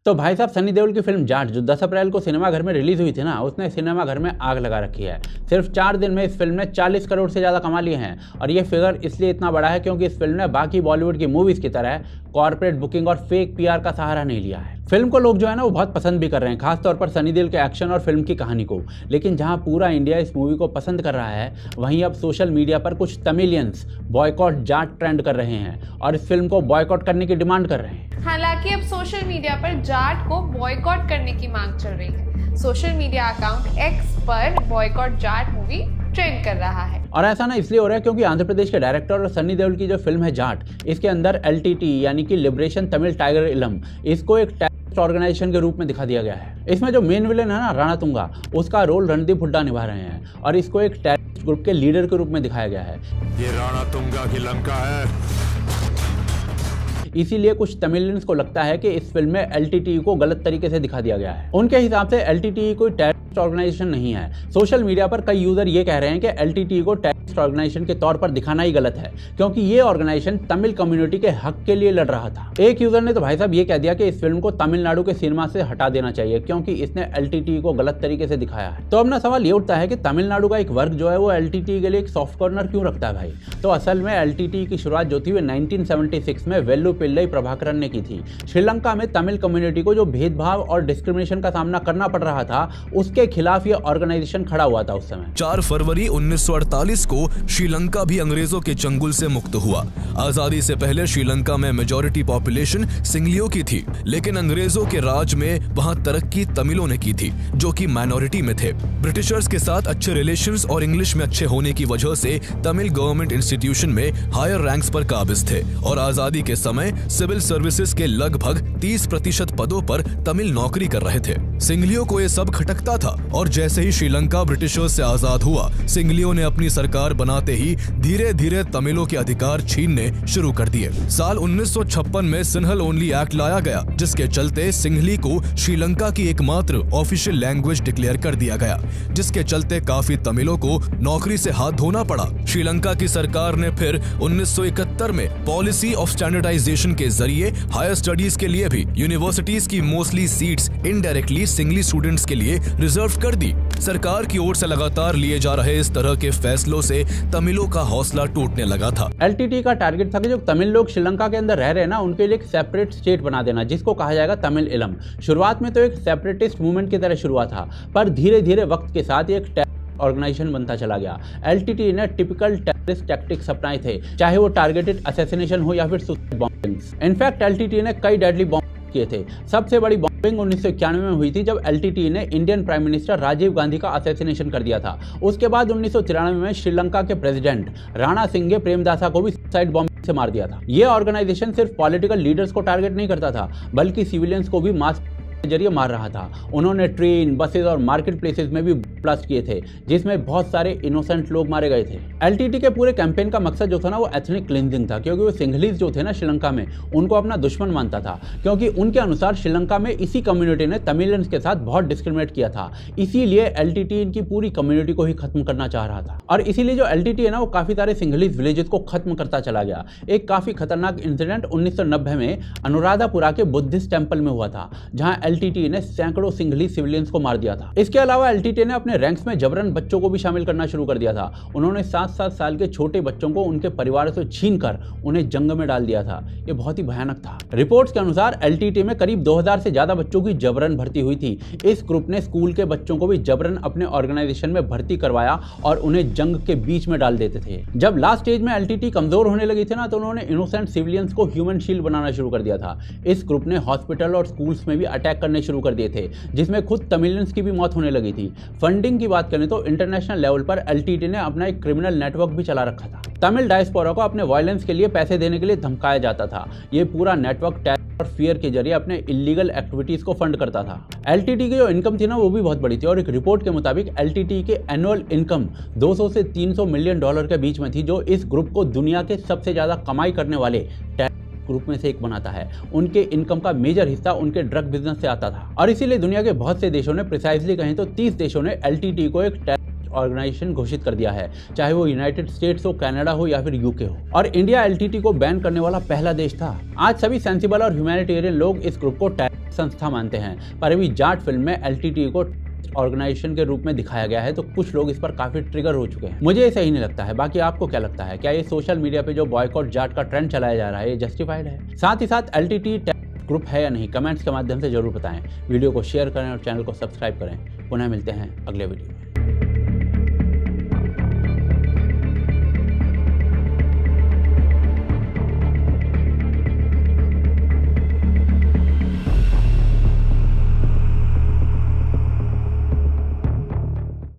तो भाई साहब, सनी देओल की फिल्म जाट जो 10 अप्रैल को सिनेमाघर में रिलीज हुई थी ना, उसने सिनेमाघर में आग लगा रखी है। सिर्फ 4 दिन में इस फिल्म ने 40 करोड़ से ज़्यादा कमा लिए हैं। और ये फिगर इसलिए इतना बड़ा है क्योंकि इस फिल्म ने बाकी बॉलीवुड की मूवीज़ की तरह कॉर्पोरेट बुकिंग और फेक पीआर का सहारा नहीं लिया है। फिल्म को लोग जो है ना वो बहुत पसंद भी कर रहे हैं, खासतौर पर सनी देओल के एक्शन और फिल्म की कहानी को। लेकिन जहां पूरा इंडिया इस मूवी को पसंद कर रहा है, वहीं अब सोशल मीडिया पर कुछ तमिलियंस बॉयकॉट जाट ट्रेंड कर रहे हैं और इस फिल्म को बॉयकॉट करने की डिमांड कर रहे हैं। हालांकि अब सोशल मीडिया पर जाट को बॉयकॉट करने की मांग चल रही है। सोशल मीडिया अकाउंट एक्स पर बॉयकॉट जाट मूवी ट्रेंड कर रहा है। और ऐसा ना इसलिए हो रहा है क्योंकि आंध्र प्रदेश के डायरेक्टर और सनी देओल की जो फिल्म है जाट, इसके अंदर LTT यानी कि लिबरेशन तमिल टाइगर इलम, इसको एक टेररिस्ट ऑर्गेनाइजेशन के रूप में दिखा दिया गया है। इसमें जो मेन विलेन है ना राणा तुंगा, उसका रोल रणदीप हुड्डा निभा रहे हैं और इसको एक टेररिस्ट ग्रुप के लीडर के रूप में दिखाया गया है। ये राणा तुंगा की लंका है। इसीलिए कुछ तमिलियंस को लगता है कि इस फिल्म में LTT को गलत तरीके से दिखा दिया गया है। उनके हिसाब से LTT कोई टेररिस्ट ऑर्गेनाइजेशन नहीं है। सोशल मीडिया पर कई यूजर ये कह रहे हैं कि LTT को टेररिस्ट ऑर्गेनाइजेशन के तौर पर दिखाना ही गलत है, क्योंकि ये ऑर्गेनाइजेशन तमिल कम्युनिटी के हक के लिए लड़ रहा था। एक यूजर ने तो भाई साहब ये कह दिया कि इस फिल्म को तमिलनाडु के सिनेमा से हटा देना चाहिए क्योंकि इसने LTT को गलत तरीके से दिखाया है। तो अब ना सवाल ये उठता है कि तमिलनाडु का एक वर्ग जो है वो LTT के लिए एक सॉफ्ट कॉर्नर क्यों रखता है भाई। तो असल में LTT की शुरुआत जो थी वो 1976 में वेल्लू पिल्लई प्रभाकरन ने की थी। श्रीलंका में तमिल कम्युनिटी को जो भेदभाव और डिस्क्रिमिनेशन का सामना करना पड़ रहा था, उसके खिलाफ ये ऑर्गेनाइजेशन खड़ा हुआ था उस समय। 4 फरवरी 1948 को श्रीलंका भी अंग्रेजों के चंगुल से मुक्त हुआ। आजादी से पहले श्रीलंका में मेजॉरिटी पॉपुलेशन सिंगलियों की थी, लेकिन अंग्रेजों के राज में वहां तरक्की तमिलों ने की थी, जो कि माइनॉरिटी में थे। ब्रिटिशर्स के साथ अच्छे रिलेशंस और इंग्लिश में अच्छे होने की वजह से तमिल गवर्नमेंट इंस्टीट्यूशन में हायर रैंक्स पर काबिज थे और आजादी के समय सिविल सर्विसेज के लगभग 30% पदों पर तमिल नौकरी कर रहे थे। सिंगलियों को ये सब खटकता था और जैसे ही श्रीलंका ब्रिटिशर्स से आजाद हुआ, सिंगलियों ने अपनी सरकार बनाते ही धीरे धीरे तमिलों के अधिकार छीनने शुरू कर दिए। साल 1956 में सिंहल ओनली एक्ट लाया गया, जिसके चलते सिंहली को श्रीलंका की एकमात्र ऑफिशियल लैंग्वेज डिक्लेयर कर दिया गया, जिसके चलते काफी तमिलों को नौकरी से हाथ धोना पड़ा। श्रीलंका की सरकार ने फिर 1971 में पॉलिसी ऑफ स्टैंडर्डाइजेशन के जरिए हायर स्टडीज के लिए भी यूनिवर्सिटीज की mostly seats indirectly singly students के लिए रिजर्व कर दी। सरकार की ओर से लगातार लिए जा रहे इस तरह के फैसलों से तमिलों का हौसला टूटने लगा था। LTT का टारगेट था कि जो तमिल लोग श्रीलंका के अंदर रह रहे हैं ना, उनके लिए एक सेपरेट स्टेट बना देना, जिसको कहा जाएगा तमिल इलम। शुरुआत में तो एक सेपरेटिस्ट मूवमेंट की तरह शुरुआत था, पर धीरे धीरे वक्त के साथ एक ऑर्गेनाइजेशन बनता चला गया। LTT ने टिपिकल टेररिस्ट टैक्टिक्स अपनाए थे, चाहे वो टारगेटेड असैसिनेशन हो या फिर सुसाइड बॉम्बिंग्स। इनफैक्ट LTT ने कई डेडली बॉम्ब किए थे। सबसे बड़ी बॉम्बिंग 1991 में हुई थी, जब LTT ने Indian prime minister Rajiv Gandhi का असैसिनेशन कर दिया था। उसके बाद 1993 में श्रीलंका के प्रेसिडेंट राणा सिंघे प्रेमदासा को भी सुसाइड बॉम्बिंग से मार दिया था। ये ऑर्गेनाइजेशन सिर्फ पॉलिटिकल लीडर्स को टारगेट नहीं करता था, बल्कि सिविलियंस को भी मास के जरिए मार रहा था। उन्होंने ट्रेन, बसेज और मार्केट प्लेसेस में भी ब्लास्ट किए थे, जिसमें बहुत सारे इनोसेंट लोग मारे गए थे। LTT के पूरे कैंपेन का मकसद जो था ना वो एथनिक क्लींजिंग था, क्योंकि वो सिंघलीज जो थे ना श्रीलंका में, उनको अपना दुश्मन मानता था, क्योंकि उनके अनुसार श्रीलंका में इसी कम्युनिटी ने तमिलियंस के साथ बहुत डिस्क्रिमिनेट किया था। इसीलिए LTT इनकी पूरी कम्युनिटी को ही खत्म करना चाह रहा था। और इसीलिए जो LTT है ना वो काफी सारे सिंघलीज विलेजेस को खत्म करता चला गया। एक काफी खतरनाक इंसिडेंट 1990 में अनुराधापुरा के बुद्धिस्ट टेंपल में हुआ था, जहां LTT ने सैकड़ों सिंघली सिविलियंस को मार दिया था। इसके अलावा LTT ने अपने रैंक्स में जबरन बच्चों को भी शामिल करना शुरू कर दिया था। उन्होंने 7-7 साल के छोटे बच्चों को उनके परिवार से छीनकर उन्हें जंग में डाल दिया था। ये बहुत ही भयानक था। रिपोर्ट्स के अनुसार LTT में करीब 2000 से ज्यादा बच्चों की जबरन भर्ती हुई थी। इस ग्रुप ने स्कूल के बच्चों को भी जबरन अपने ऑर्गेनाइजेशन में भर्ती करवाया और उन्हें जंग के बीच में डाल देते थे। जब लास्ट स्टेज में LTT कमजोर होने लगी थी ना, तो उन्होंने इनोसेंट सिविलियंस को ह्यूमन शील्ड बनाना शुरू कर दिया था। इस ग्रुप ने हॉस्पिटल और स्कूल्स में भी अटैक करने शुरू कर दिए थे, जिसमें खुद तमिलियंस की भी मौत होने लगी थी। फंडिंग की बात करें तो इंटरनेशनल लेवल पर LTT ने अपना एक क्रिमिनल नेटवर्क भी चला रखा था। तमिल डायस्पोरा को अपने वायलेंस के लिए पैसे देने के लिए धमकाया जाता था। ये पूरा नेटवर्क टेरर और फियर के जरिए अपने इलीगल एक्टिविटीज को फंड करता था। LTT की जो इनकम थी ना वो भी बहुत बड़ी थी, और एक रिपोर्ट के मुताबिक LTT के एनुअल इनकम 200 से 300 मिलियन डॉलर के बीच में थी, जो इस ग्रुप को दुनिया के सबसे ज्यादा कमाई करने वाले ग्रुप में से एक बनाता है। उनके इनकम का मेजर हिस्सा उनके ड्रग बिजनेस से आता था, और इसीलिए दुनिया के बहुत से देशों ने, प्रिसाइजली कहें तो 30 देशों ने LTT को एक ऑर्गेनाइजेशन घोषित कर दिया है, चाहे वो यूनाइटेड स्टेट्स हो, कनाडा हो या फिर यूके हो। और इंडिया एलटीटी को बैन करने वाला पहला देश था। आज सभी सेंसिबल और ह्यूमैनिटेरियन लोग इस ग्रुप को टेररिस्ट संस्था मानते हैं, पर अभी जाट फिल्म में एलटीटी को ऑर्गेनाइजेशन के रूप में दिखाया गया है तो कुछ लोग इस पर काफी ट्रिगर हो चुके हैं। मुझे ये सही नहीं लगता है। बाकी आपको क्या लगता है? क्या ये सोशल मीडिया पे जो बॉयकॉट जाट का ट्रेंड चलाया जा रहा है ये जस्टिफाइड है? साथ ही साथ एलटीटी ग्रुप है या नहीं, कमेंट्स के माध्यम से जरूर बताएं। वीडियो को शेयर करें और चैनल को सब्सक्राइब करें। पुनः मिलते हैं अगले वीडियो में।